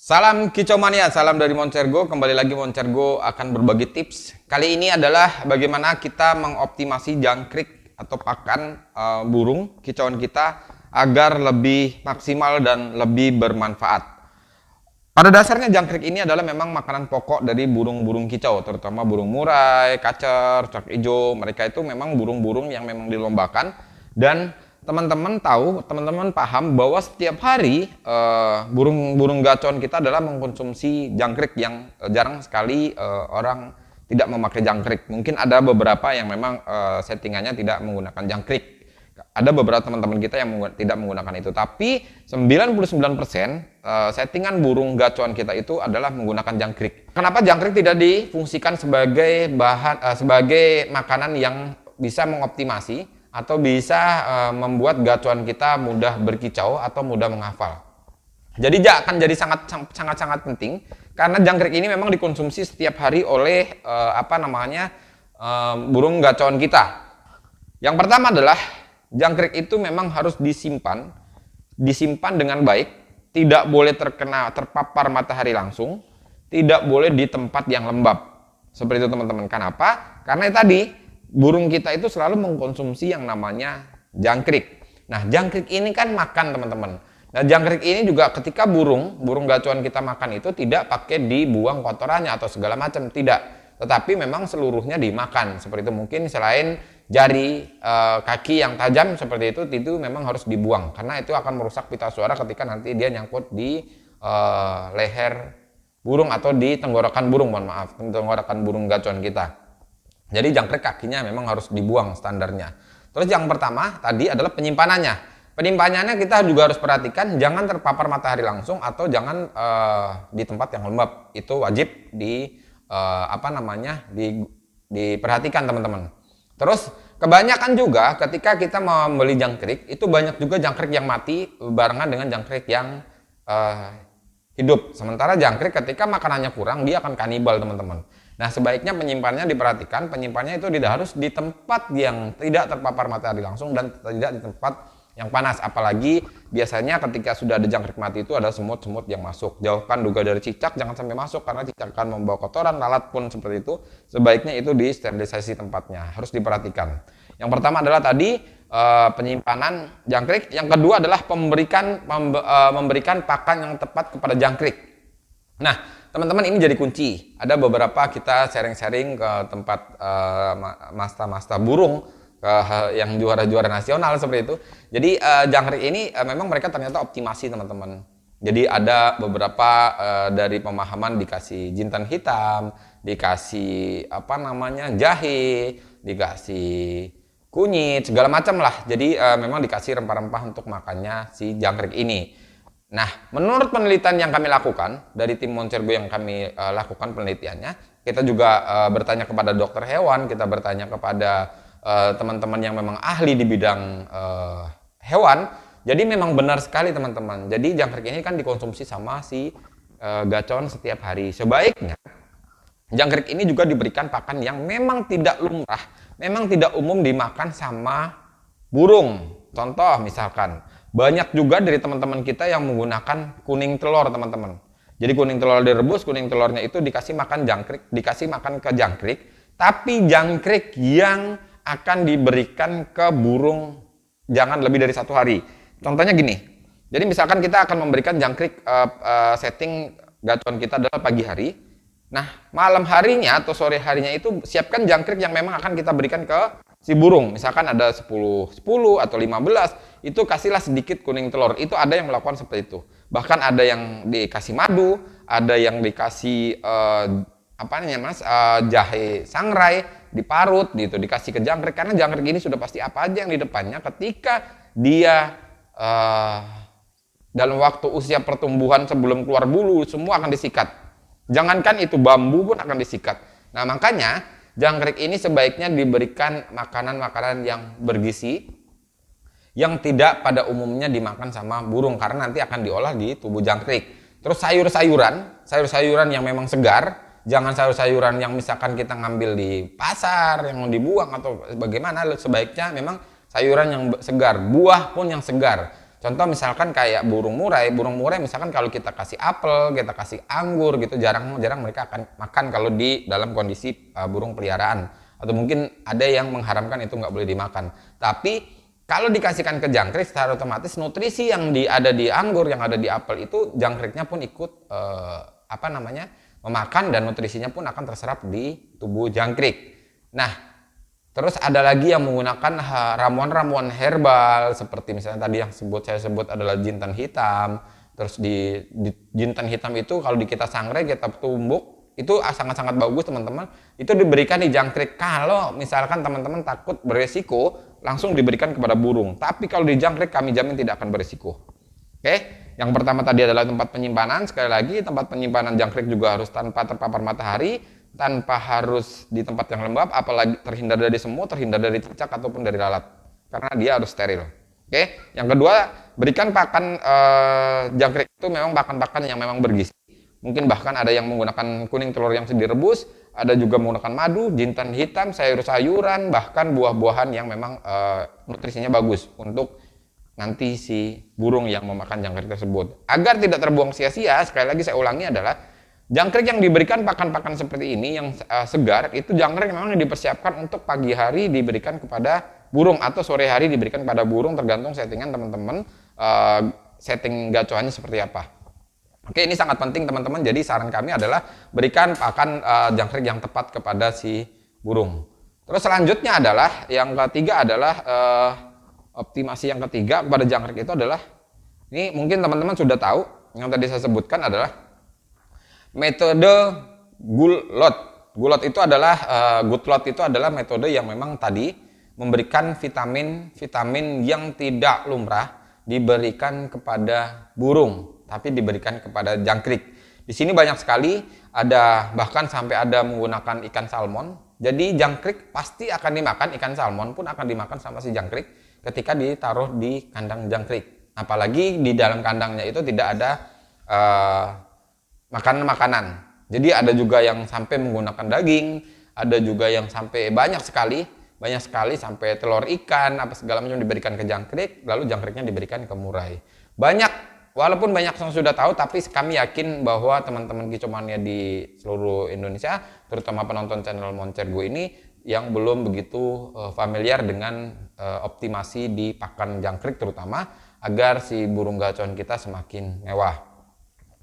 Salam kicau mania, salam dari Moncergo. Kembali lagi Moncergo akan berbagi tips. Kali ini adalah bagaimana kita mengoptimasi jangkrik atau pakan burung kicauan kita agar lebih maksimal dan lebih bermanfaat. Pada dasarnya jangkrik ini adalah memang makanan pokok dari burung-burung kicau, terutama burung murai, kacer, cak ijo. Mereka itu memang burung-burung yang memang dilombakan, dan teman-teman tahu, teman-teman paham bahwa setiap hari burung-burung gacon kita adalah mengkonsumsi jangkrik yang jarang sekali orang tidak memakai jangkrik. Mungkin ada beberapa yang memang settingannya tidak menggunakan jangkrik. Ada beberapa teman-teman kita yang tidak menggunakan itu, tapi 99% settingan burung gacuan kita itu adalah menggunakan jangkrik. Kenapa jangkrik tidak difungsikan sebagai bahan sebagai makanan yang bisa mengoptimasi atau bisa membuat gacuan kita mudah berkicau atau mudah menghafal? Jadi akan jadi sangat penting karena jangkrik ini memang dikonsumsi setiap hari oleh burung gacuan kita. Yang pertama adalah jangkrik itu memang harus disimpan dengan baik, tidak boleh terpapar matahari langsung, tidak boleh di tempat yang lembab. Seperti itu teman-teman. Kenapa? Karena tadi burung kita itu selalu mengkonsumsi yang namanya jangkrik. Nah, jangkrik ini kan makan teman-teman. Nah, jangkrik ini juga ketika burung gacuan kita makan itu tidak pakai dibuang kotorannya atau segala macam, tidak. Tetapi memang seluruhnya dimakan. Seperti itu, mungkin selain jari kaki yang tajam seperti itu memang harus dibuang karena itu akan merusak pita suara ketika nanti dia nyangkut di leher burung atau di tenggorokan burung, tenggorokan burung gacuan kita. Jadi jangkrik kakinya memang harus dibuang standarnya. Terus yang pertama tadi adalah penyimpanannya kita juga harus perhatikan, jangan terpapar matahari langsung atau jangan di tempat yang lembab. Itu wajib diperhatikan teman-teman. Terus kebanyakan juga ketika kita membeli jangkrik itu banyak juga jangkrik yang mati barengan dengan jangkrik yang hidup. Sementara jangkrik ketika makanannya kurang dia akan kanibal teman-teman. Nah, sebaiknya penyimpanannya diperhatikan, penyimpanannya itu tidak harus di tempat yang tidak terpapar matahari langsung dan tidak di tempat yang panas. Apalagi biasanya ketika sudah ada jangkrik mati itu ada semut-semut yang masuk. Jauhkan juga dari cicak, jangan sampai masuk karena cicak akan membawa kotoran, lalat pun seperti itu. Sebaiknya itu disterilisasi tempatnya, harus diperhatikan. Yang pertama adalah tadi penyimpanan jangkrik. Yang kedua adalah memberikan pakan yang tepat kepada jangkrik. Nah, teman-teman, ini jadi kunci. Ada beberapa kita sharing-sharing ke tempat masta-masta burung yang juara-juara nasional seperti itu. Jadi jangkrik ini memang mereka ternyata optimasi teman-teman. Jadi ada beberapa dari pemahaman dikasih jintan hitam, dikasih jahe, dikasih kunyit, segala macam lah. Jadi memang dikasih rempah-rempah untuk makannya si jangkrik ini. Nah, menurut penelitian yang kami lakukan dari tim Moncergo yang kami lakukan penelitiannya, kita juga bertanya kepada dokter hewan, kita bertanya kepada teman-teman yang memang ahli di bidang hewan. Jadi memang benar sekali teman-teman. Jadi jangkrik ini kan dikonsumsi sama si gacon setiap hari. Sebaiknya jangkrik ini juga diberikan pakan yang memang tidak lumrah, memang tidak umum dimakan sama burung. Contoh misalkan, banyak juga dari teman-teman kita yang menggunakan kuning telur teman-teman. Jadi kuning telur direbus, kuning telurnya itu dikasih makan jangkrik, dikasih makan ke jangkrik, tapi jangkrik yang akan diberikan ke burung jangan lebih dari 1 hari. Contohnya gini, jadi misalkan kita akan memberikan jangkrik setting gacuan kita adalah pagi hari. Nah, malam harinya atau sore harinya itu siapkan jangkrik yang memang akan kita berikan ke si burung. Misalkan ada 10 atau 15, itu kasihlah sedikit kuning telur. Itu ada yang melakukan seperti itu. Bahkan ada yang dikasih madu, ada yang dikasih jahe sangrai, diparut gitu, dikasih ke jangkrik, karena jangkrik ini sudah pasti apa aja yang di depannya ketika dia dalam waktu usia pertumbuhan sebelum keluar bulu semua akan disikat. Jangankan itu, bambu pun akan disikat. Nah, makanya jangkrik ini sebaiknya diberikan makanan-makanan yang bergizi yang tidak pada umumnya dimakan sama burung karena nanti akan diolah di tubuh jangkrik. Terus sayur-sayuran yang memang segar. Jangan sayur-sayuran yang misalkan kita ngambil di pasar yang mau dibuang atau bagaimana. Sebaiknya memang sayuran yang segar, buah pun yang segar. Contoh misalkan kayak burung murai misalkan kalau kita kasih apel, kita kasih anggur gitu, jarang mereka akan makan kalau di dalam kondisi burung peliharaan. Atau mungkin ada yang mengharamkan itu nggak boleh dimakan. Tapi kalau dikasihkan ke jangkrik, secara otomatis nutrisi yang ada di anggur, yang ada di apel itu, jangkriknya pun ikut memakan, dan nutrisinya pun akan terserap di tubuh jangkrik. Nah, terus ada lagi yang menggunakan ramuan-ramuan herbal seperti misalnya tadi yang saya sebut adalah jintan hitam. Terus di jintan hitam itu kalau kita sangrai, kita tumbuk, itu sangat-sangat bagus teman-teman. Itu diberikan di jangkrik. Kalau misalkan teman-teman takut beresiko, langsung diberikan kepada burung. Tapi kalau di jangkrik kami jamin tidak akan beresiko. Oke, yang pertama tadi adalah tempat penyimpanan. Sekali lagi, tempat penyimpanan jangkrik juga harus tanpa terpapar matahari, tanpa harus di tempat yang lembab, apalagi terhindar dari semut, terhindar dari cicak ataupun dari lalat, karena dia harus steril. Oke, yang kedua, berikan pakan jangkrik itu memang pakan-pakan yang memang bergizi. Mungkin bahkan ada yang menggunakan kuning telur yang direbus, ada juga menggunakan madu, jintan hitam, sayur-sayuran, bahkan buah-buahan yang memang nutrisinya bagus untuk nanti si burung yang memakan jangkrik tersebut. Agar tidak terbuang sia-sia, sekali lagi saya ulangi adalah jangkrik yang diberikan pakan-pakan seperti ini yang segar, itu jangkrik memang dipersiapkan untuk pagi hari diberikan kepada burung atau sore hari diberikan kepada burung, tergantung settingan teman-teman, setting gacoannya seperti apa. Oke, ini sangat penting teman-teman. Jadi saran kami adalah berikan pakan jangkrik yang tepat kepada si burung. Terus selanjutnya adalah yang ketiga adalah optimasi yang ketiga kepada jangkrik itu adalah, ini mungkin teman-teman sudah tahu, yang tadi saya sebutkan adalah metode gulot. Gulot itu adalah gutlot itu adalah metode yang memang tadi memberikan vitamin yang tidak lumrah diberikan kepada burung, tapi diberikan kepada jangkrik. Di sini banyak sekali, ada bahkan sampai ada menggunakan ikan salmon. Jadi jangkrik pasti akan dimakan, ikan salmon pun akan dimakan sama si jangkrik ketika ditaruh di kandang jangkrik. Apalagi di dalam kandangnya itu tidak ada makanan. Jadi ada juga yang sampai menggunakan daging, ada juga yang sampai banyak sekali sampai telur ikan apa segala macam diberikan ke jangkrik, lalu jangkriknya diberikan ke murai. Walaupun banyak yang sudah tahu, tapi kami yakin bahwa teman-teman Kicomania di seluruh Indonesia, terutama penonton channel Moncergo ini, yang belum begitu familiar dengan optimasi di pakan jangkrik terutama, agar si burung gacoan kita semakin mewah.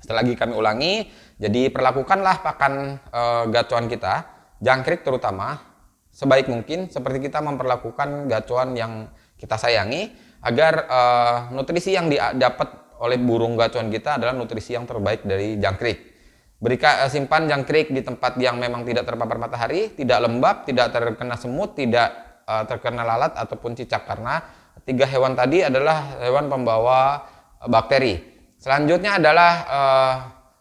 Setelah lagi kami ulangi, jadi perlakukanlah pakan gacoan kita, jangkrik terutama, sebaik mungkin seperti kita memperlakukan gacoan yang kita sayangi, agar nutrisi yang didapat oleh burung gacoan kita adalah nutrisi yang terbaik dari jangkrik. Simpan jangkrik di tempat yang memang tidak terpapar matahari, tidak lembab, tidak terkena semut, tidak terkena lalat ataupun cicak, karena 3 hewan tadi adalah hewan pembawa bakteri. Selanjutnya adalah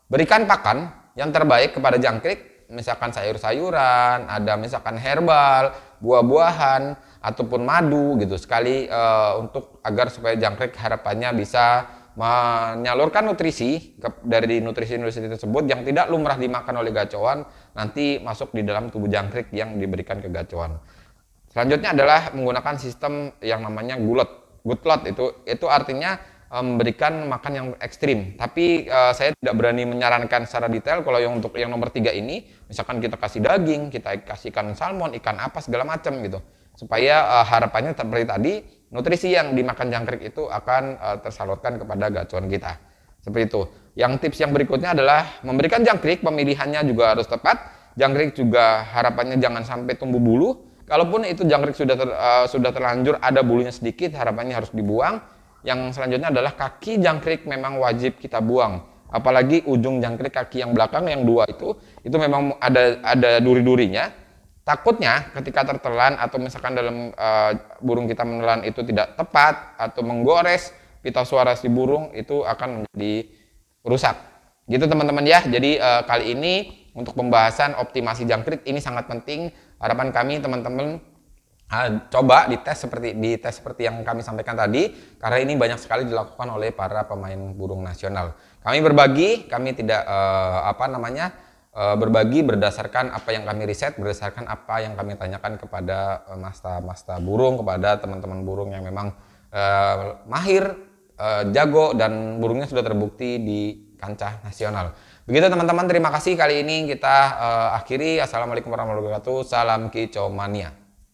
berikan pakan yang terbaik kepada jangkrik, misalkan sayur-sayuran, ada misalkan herbal, buah-buahan, ataupun madu gitu sekali, untuk agar supaya jangkrik harapannya bisa menyalurkan nutrisi dari nutrisi-nutrisi tersebut yang tidak lumrah dimakan oleh gacoan, nanti masuk di dalam tubuh jangkrik yang diberikan ke gacoan. Selanjutnya adalah menggunakan sistem yang namanya gutlot. Itu artinya memberikan makan yang ekstrim, tapi saya tidak berani menyarankan secara detail. Kalau untuk yang nomor 3 ini, misalkan kita kasih daging, kita kasihkan salmon, ikan apa segala macam gitu, supaya harapannya seperti tadi, nutrisi yang dimakan jangkrik itu akan tersalurkan kepada gacoan kita. Seperti itu. Yang tips yang berikutnya adalah memberikan jangkrik, pemilihannya juga harus tepat. Jangkrik juga harapannya jangan sampai tumbuh bulu. Kalaupun itu jangkrik sudah terlanjur ada bulunya sedikit, harapannya harus dibuang. Yang selanjutnya adalah kaki jangkrik memang wajib kita buang. Apalagi ujung jangkrik kaki yang belakang yang 2 itu memang ada duri-durinya. Takutnya ketika tertelan atau misalkan dalam burung kita menelan itu tidak tepat atau menggores pita suara si burung, itu akan menjadi rusak. Gitu teman-teman ya. Jadi kali ini untuk pembahasan optimasi jangkrik ini sangat penting. Harapan kami teman-teman coba dites seperti yang kami sampaikan tadi, karena ini banyak sekali dilakukan oleh para pemain burung nasional. Kami berbagi, kami tidak berbagi berdasarkan apa yang kami riset, berdasarkan apa yang kami tanyakan kepada masta burung, kepada teman-teman burung yang memang mahir jago dan burungnya sudah terbukti di kancah nasional. Begitu teman-teman, terima kasih. Kali ini kita akhiri. Assalamualaikum warahmatullahi wabarakatuh. Salam kicau mania.